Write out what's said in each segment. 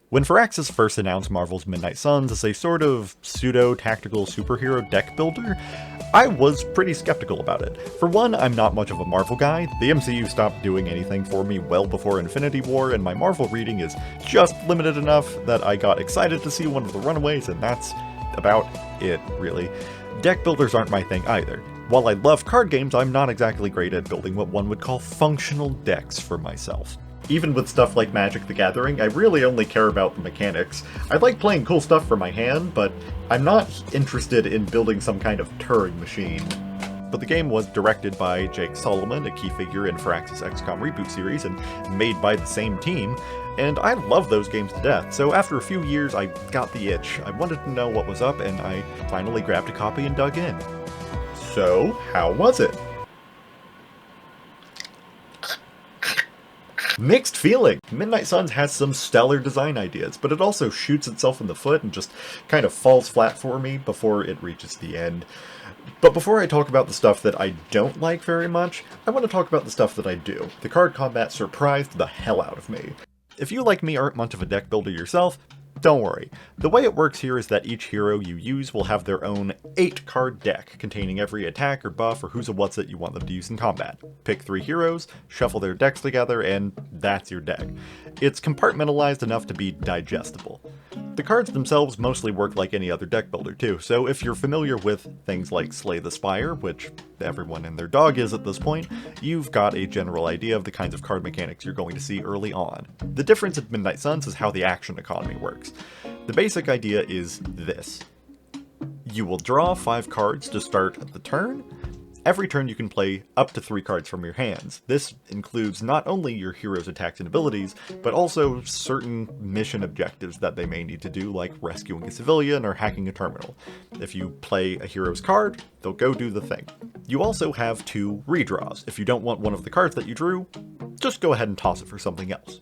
When Firaxis first announced Marvel's Midnight Suns as a sort of pseudo-tactical superhero deck builder, I was pretty skeptical about it. For one, I'm not much of a Marvel guy, the MCU stopped doing anything for me well before Infinity War, and my Marvel reading is just limited enough that I got excited to see one of the runaways, and that's about it, really. Deck builders aren't my thing either. While I love card games, I'm not exactly great at building what one would call functional decks for myself. Even with stuff like Magic the Gathering, I really only care about the mechanics. I like playing cool stuff for my hand, but I'm not interested in building some kind of Turing machine. But the game was directed by Jake Solomon, a key figure in Firaxis XCOM Reboot series, and made by the same team, and I love those games to death, so after a few years I got the itch. I wanted to know what was up, and I finally grabbed a copy and dug in. So, how was it? Mixed feeling! Midnight Suns has some stellar design ideas, but it also shoots itself in the foot and just kind of falls flat for me before it reaches the end. But before I talk about the stuff that I don't like very much, I want to talk about the stuff that I do. The card combat surprised the hell out of me. If you, like me, aren't much of a deck builder yourself, don't worry. The way it works here is that each hero you use will have their own 8-card deck, containing every attack or buff or who's a what's it you want them to use in combat. Pick 3 heroes, shuffle their decks together, and that's your deck. It's compartmentalized enough to be digestible. The cards themselves mostly work like any other deck builder too, so if you're familiar with things like Slay the Spire, which everyone and their dog is at this point, you've got a general idea of the kinds of card mechanics you're going to see early on. The difference in Midnight Suns is how the action economy works. The basic idea is this. You will draw 5 cards to start the turn. Every turn you can play up to 3 cards from your hands. This includes not only your hero's attacks and abilities, but also certain mission objectives that they may need to do, like rescuing a civilian or hacking a terminal. If you play a hero's card, they'll go do the thing. You also have 2 redraws. If you don't want one of the cards that you drew, just go ahead and toss it for something else.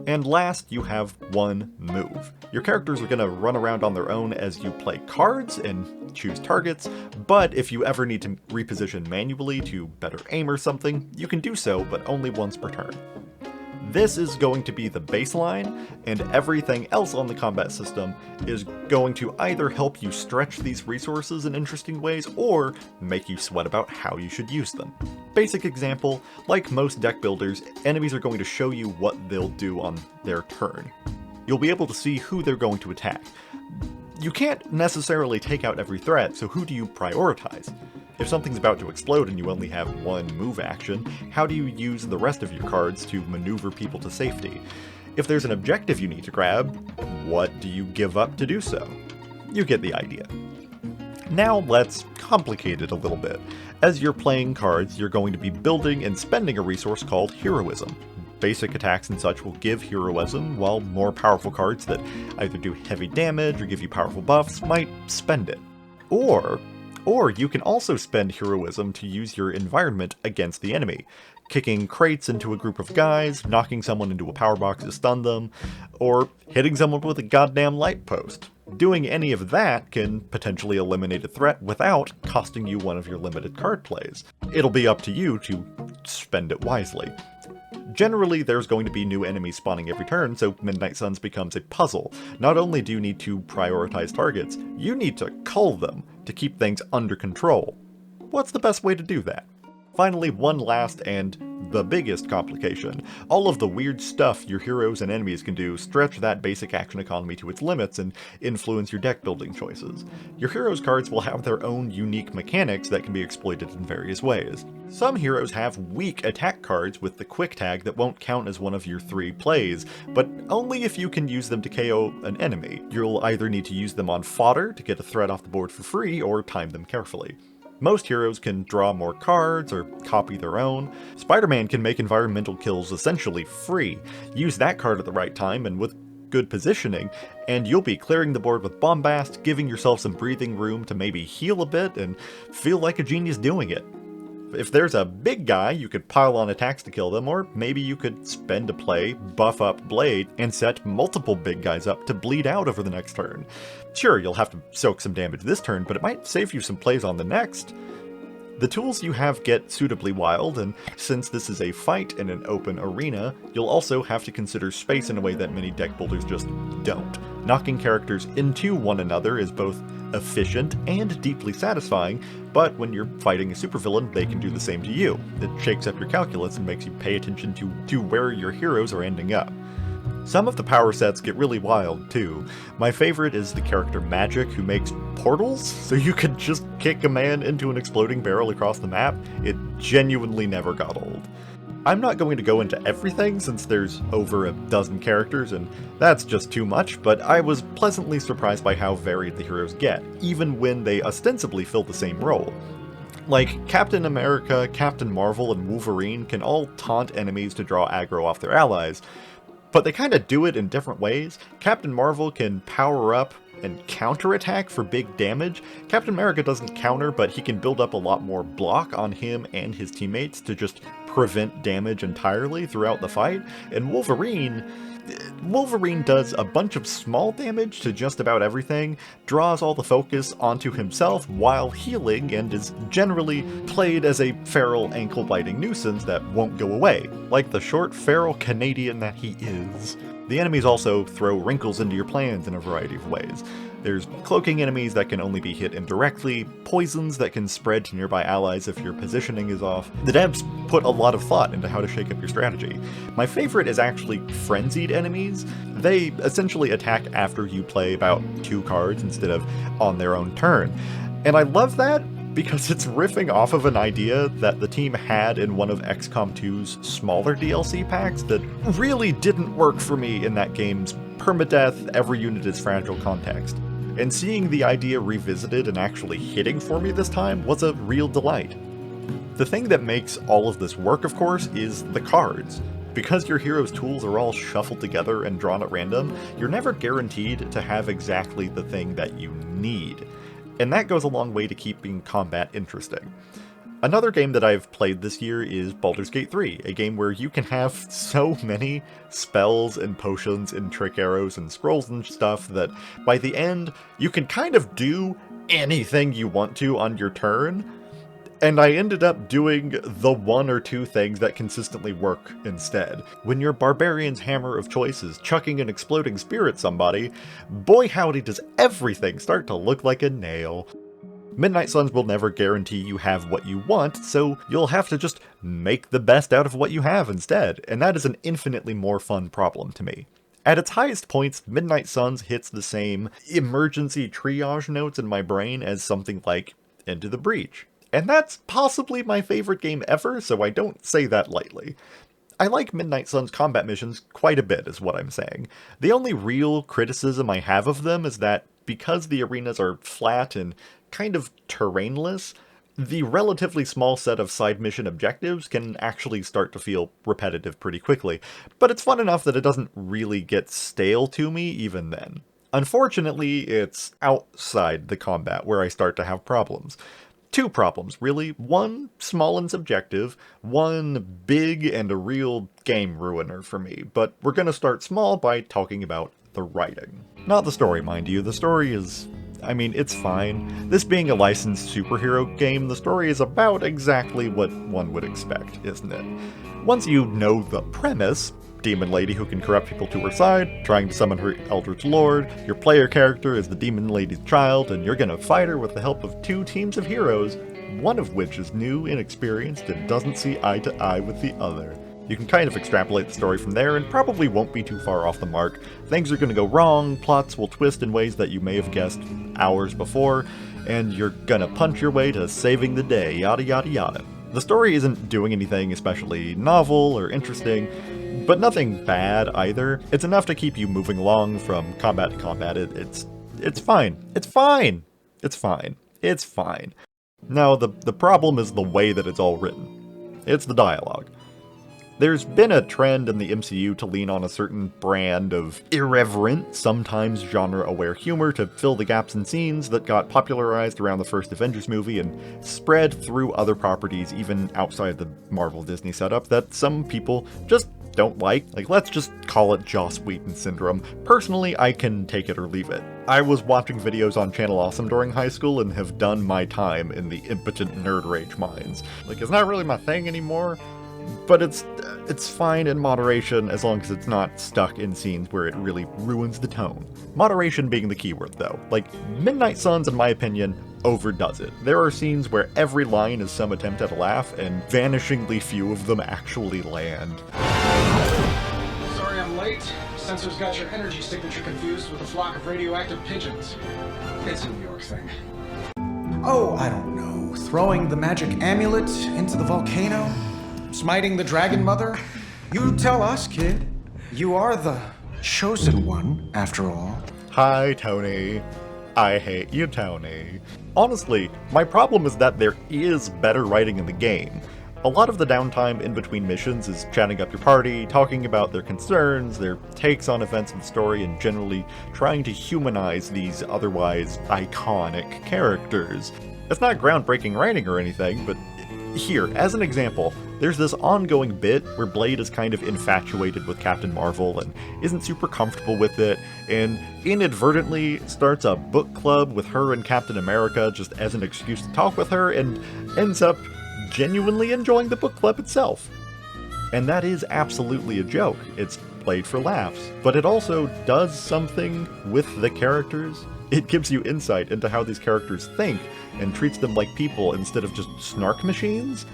And last, you have 1 move. Your characters are going to run around on their own as you play cards and choose targets, but if you ever need to reposition manually to better aim or something, you can do so, but only once per turn. This is going to be the baseline, and everything else on the combat system is going to either help you stretch these resources in interesting ways, or make you sweat about how you should use them. Basic example, like most deck builders, enemies are going to show you what they'll do on their turn. You'll be able to see who they're going to attack. You can't necessarily take out every threat, so who do you prioritize? If something's about to explode and you only have 1 move action, how do you use the rest of your cards to maneuver people to safety? If there's an objective you need to grab, what do you give up to do so? You get the idea. Now let's complicate it a little bit. As you're playing cards, you're going to be building and spending a resource called heroism. Basic attacks and such will give heroism, while more powerful cards that either do heavy damage or give you powerful buffs might spend it. Or you can also spend heroism to use your environment against the enemy, kicking crates into a group of guys, knocking someone into a power box to stun them, or hitting someone with a goddamn light post. Doing any of that can potentially eliminate a threat without costing you one of your limited card plays. It'll be up to you to spend it wisely. Generally, there's going to be new enemies spawning every turn, so Midnight Suns becomes a puzzle. Not only do you need to prioritize targets, you need to cull them to keep things under control. What's the best way to do that? Finally, one last and the biggest complication. All of the weird stuff your heroes and enemies can do stretch that basic action economy to its limits and influence your deck building choices. Your heroes' cards will have their own unique mechanics that can be exploited in various ways. Some heroes have weak attack cards with the quick tag that won't count as one of your 3 plays, but only if you can use them to KO an enemy. You'll either need to use them on fodder to get a threat off the board for free, or time them carefully. Most heroes can draw more cards or copy their own. Spider-Man can make environmental kills essentially free. Use that card at the right time and with good positioning, and you'll be clearing the board with bombast, giving yourself some breathing room to maybe heal a bit and feel like a genius doing it. If there's a big guy, you could pile on attacks to kill them, or maybe you could spend a play, buff up Blade, and set multiple big guys up to bleed out over the next turn. Sure, you'll have to soak some damage this turn, but it might save you some plays on the next. The tools you have get suitably wild, and since this is a fight in an open arena, you'll also have to consider space in a way that many deck builders just don't. Knocking characters into one another is both efficient and deeply satisfying, but when you're fighting a supervillain, they can do the same to you. It shakes up your calculus and makes you pay attention to where your heroes are ending up. Some of the power sets get really wild, too. My favorite is the character Magic, who makes portals, so you could just kick a man into an exploding barrel across the map. It genuinely never got old. I'm not going to go into everything since there's over a dozen characters, and that's just too much, but I was pleasantly surprised by how varied the heroes get, even when they ostensibly fill the same role. Like, Captain America, Captain Marvel, and Wolverine can all taunt enemies to draw aggro off their allies, but they kinda do it in different ways. Captain Marvel can power up and counterattack for big damage. Captain America doesn't counter, but he can build up a lot more block on him and his teammates to just prevent damage entirely throughout the fight. And Wolverine does a bunch of small damage to just about everything, draws all the focus onto himself while healing, and is generally played as a feral ankle-biting nuisance that won't go away, like the short feral Canadian that he is. The enemies also throw wrinkles into your plans in a variety of ways. There's cloaking enemies that can only be hit indirectly, poisons that can spread to nearby allies if your positioning is off. The devs put a lot of thought into how to shake up your strategy. My favorite is actually frenzied enemies. They essentially attack after you play about 2 cards instead of on their own turn. And I love that because it's riffing off of an idea that the team had in one of XCOM 2's smaller DLC packs that really didn't work for me in that game's permadeath, every unit is fragile context. And seeing the idea revisited and actually hitting for me this time was a real delight. The thing that makes all of this work, of course, is the cards. Because your hero's tools are all shuffled together and drawn at random, you're never guaranteed to have exactly the thing that you need. And that goes a long way to keeping combat interesting. Another game that I've played this year is Baldur's Gate 3, a game where you can have so many spells and potions and trick arrows and scrolls and stuff that by the end, you can kind of do anything you want to on your turn. And I ended up doing the 1 or 2 things that consistently work instead. When your barbarian's hammer of choice is chucking an exploding spear at somebody, boy howdy does everything start to look like a nail. Midnight Suns will never guarantee you have what you want, so you'll have to just make the best out of what you have instead, and that is an infinitely more fun problem to me. At its highest points, Midnight Suns hits the same emergency triage notes in my brain as something like Into the Breach. And that's possibly my favorite game ever, so I don't say that lightly. I like Midnight Suns combat missions quite a bit, is what I'm saying. The only real criticism I have of them is that because the arenas are flat and kind of terrainless, the relatively small set of side mission objectives can actually start to feel repetitive pretty quickly, but it's fun enough that it doesn't really get stale to me even then. Unfortunately, it's outside the combat where I start to have problems. 2 problems, really. One small and subjective, one big and a real game ruiner for me, but we're gonna start small by talking about the writing. Not the story, mind you. The story is, I mean, it's fine. This being a licensed superhero game, the story is about exactly what one would expect, isn't it? Once you know the premise, demon lady who can corrupt people to her side, trying to summon her Eldritch Lord, your player character is the demon lady's child, and you're gonna fight her with the help of 2 teams of heroes, one of which is new, inexperienced, and doesn't see eye to eye with the other. You can kind of extrapolate the story from there and probably won't be too far off the mark. Things are going to go wrong, plots will twist in ways that you may have guessed hours before, and you're gonna punch your way to saving the day, yada yada yada. The story isn't doing anything especially novel or interesting, but nothing bad either. It's enough to keep you moving along from combat to combat. It's fine. It's fine. It's fine. It's fine. Now, the problem is the way that it's all written. It's the dialogue. There's been a trend in the MCU to lean on a certain brand of irreverent, sometimes genre-aware humor to fill the gaps in scenes that got popularized around the first Avengers movie and spread through other properties even outside the Marvel-Disney setup that some people just don't like. Let's just call it Joss Whedon syndrome. Personally, I can take it or leave it. I was watching videos on Channel Awesome during high school and have done my time in the impotent nerd rage minds. It's not really my thing anymore, but it's fine in moderation as long as it's not stuck in scenes where it really ruins the tone. Moderation being the keyword, though. Midnight Suns, in my opinion, overdoes it. There are scenes where every line is some attempt at a laugh, and vanishingly few of them actually land. Sorry I'm late. Sensors got your energy signature confused with a flock of radioactive pigeons. It's a New York thing. Oh, I don't know. Throwing the magic amulet into the volcano? Smiting the dragon mother? You tell us, kid. You are the chosen one, after all. Hi, Tony. I hate you, Tony. Honestly, my problem is that there is better writing in the game. A lot of the downtime in between missions is chatting up your party, talking about their concerns, their takes on events and story, and generally trying to humanize these otherwise iconic characters. It's not groundbreaking writing or anything, but here, as an example, there's this ongoing bit where Blade is kind of infatuated with Captain Marvel and isn't super comfortable with it, and inadvertently starts a book club with her and Captain America just as an excuse to talk with her, and ends up genuinely enjoying the book club itself. And that is absolutely a joke. It's played for laughs, but it also does something with the characters. It gives you insight into how these characters think and treats them like people instead of just snark machines.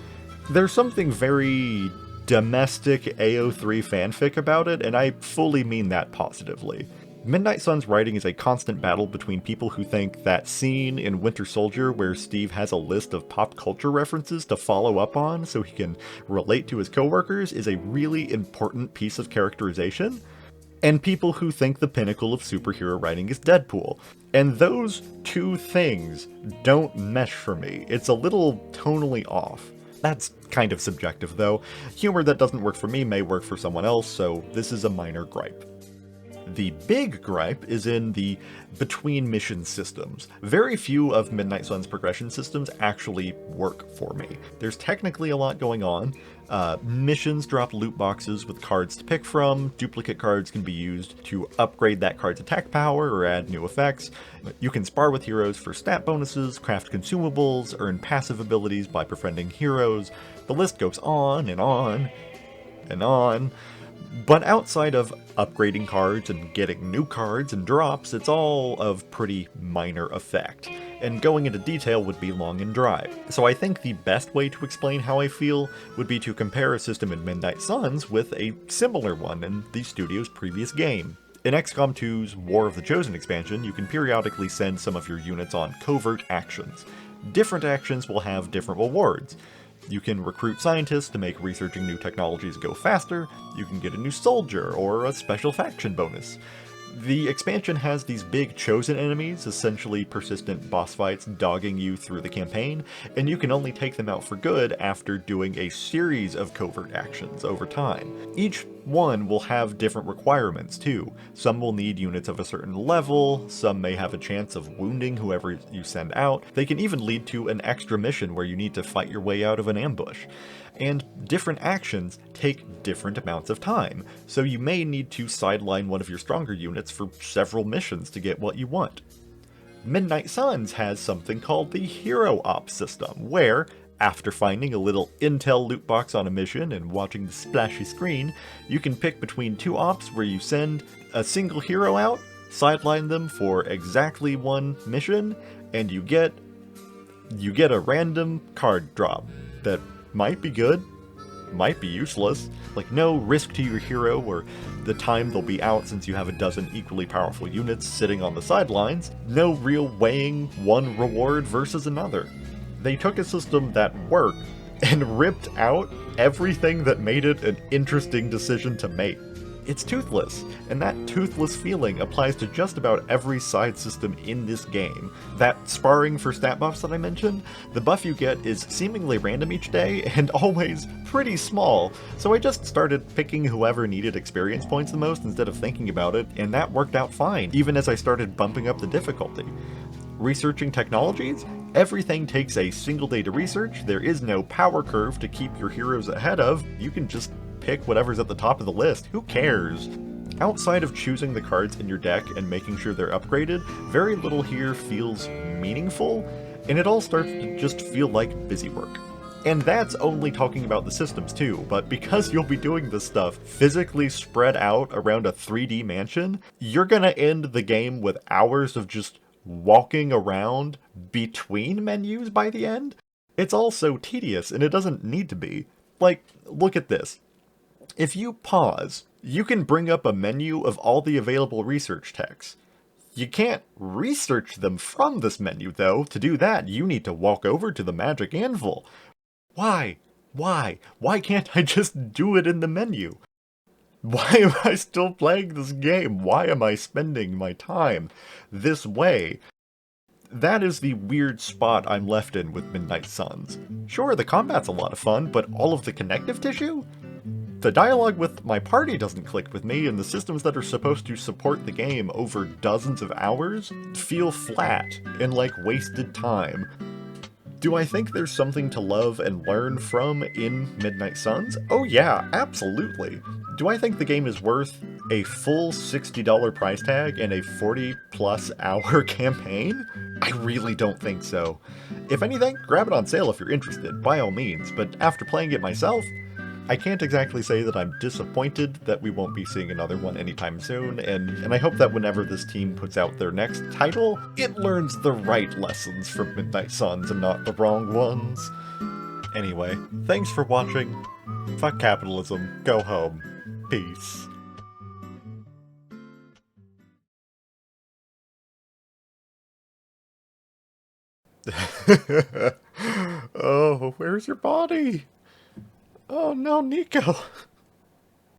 There's something very domestic AO3 fanfic about it, and I fully mean that positively. Midnight Suns' writing is a constant battle between people who think that scene in Winter Soldier where Steve has a list of pop culture references to follow up on so he can relate to his coworkers is a really important piece of characterization, and people who think the pinnacle of superhero writing is Deadpool. And those two things don't mesh for me. It's a little tonally off. That's kind of subjective, though. Humor that doesn't work for me may work for someone else, so this is a minor gripe. The big gripe is in the between mission systems. Very few of Midnight Suns' progression systems actually work for me. There's technically a lot going on. Missions drop loot boxes with cards to pick from. Duplicate cards can be used to upgrade that card's attack power or add new effects. You can spar with heroes for stat bonuses, craft consumables, earn passive abilities by befriending heroes. The list goes on and on and on. But outside of upgrading cards and getting new cards and drops, it's all of pretty minor effect, and going into detail would be long and dry. So I think the best way to explain how I feel would be to compare a system in Midnight Suns with a similar one in the studio's previous game. In XCOM 2's War of the Chosen expansion, you can periodically send some of your units on covert actions. Different actions will have different rewards. You can recruit scientists to make researching new technologies go faster, you can get a new soldier, or a special faction bonus. The expansion has these big chosen enemies, essentially persistent boss fights dogging you through the campaign, and you can only take them out for good after doing a series of covert actions over time. Each one will have different requirements too. Some will need units of a certain level, some may have a chance of wounding whoever you send out. They can even lead to an extra mission where you need to fight your way out of an ambush. And different actions take different amounts of time, so you may need to sideline one of your stronger units for several missions to get what you want. Midnight Suns has something called the Hero Op system, where, after finding a little intel loot box on a mission and watching the splashy screen, you can pick between two ops where you send a single hero out, sideline them for exactly one mission, and you get a random card drop that might be good, might be useless, like no risk to your hero or the time they'll be out since you have a dozen equally powerful units sitting on the sidelines, no real weighing one reward versus another. They took a system that worked and ripped out everything that made it an interesting decision to make. It's toothless, and that toothless feeling applies to just about every side system in this game. That sparring for stat buffs that I mentioned, the buff you get is seemingly random each day, and always pretty small, so I just started picking whoever needed experience points the most instead of thinking about it, and that worked out fine, even as I started bumping up the difficulty. Researching technologies? Everything takes a single day to research, there is no power curve to keep your heroes ahead of, you can just pick whatever's at the top of the list. Who cares? Outside of choosing the cards in your deck and making sure they're upgraded, very little here feels meaningful, and it all starts to just feel like busy work. And that's only talking about the systems too, but because you'll be doing this stuff physically spread out around a 3D mansion, you're gonna end the game with hours of just walking around between menus by the end. It's all so tedious, and it doesn't need to be. Like, look at this. If you pause, you can bring up a menu of all the available research texts. You can't research them from this menu, though. To do that, you need to walk over to the magic anvil. Why? Why? Why can't I just do it in the menu? Why am I still playing this game? Why am I spending my time this way? That is the weird spot I'm left in with Midnight Suns. Sure, the combat's a lot of fun, but all of the connective tissue? The dialogue with my party doesn't click with me, and the systems that are supposed to support the game over dozens of hours feel flat and like wasted time. Do I think there's something to love and learn from in Midnight Suns? Oh yeah, absolutely. Do I think the game is worth a full $60 price tag and a 40+ hour campaign? I really don't think so. If anything, grab it on sale if you're interested, by all means, but after playing it myself, I can't exactly say that I'm disappointed that we won't be seeing another one anytime soon, and I hope that whenever this team puts out their next title, it learns the right lessons from Midnight Suns and not the wrong ones. Anyway, thanks for watching. Fuck capitalism. Go home. Peace. Oh, where's your body? Oh no, Nico.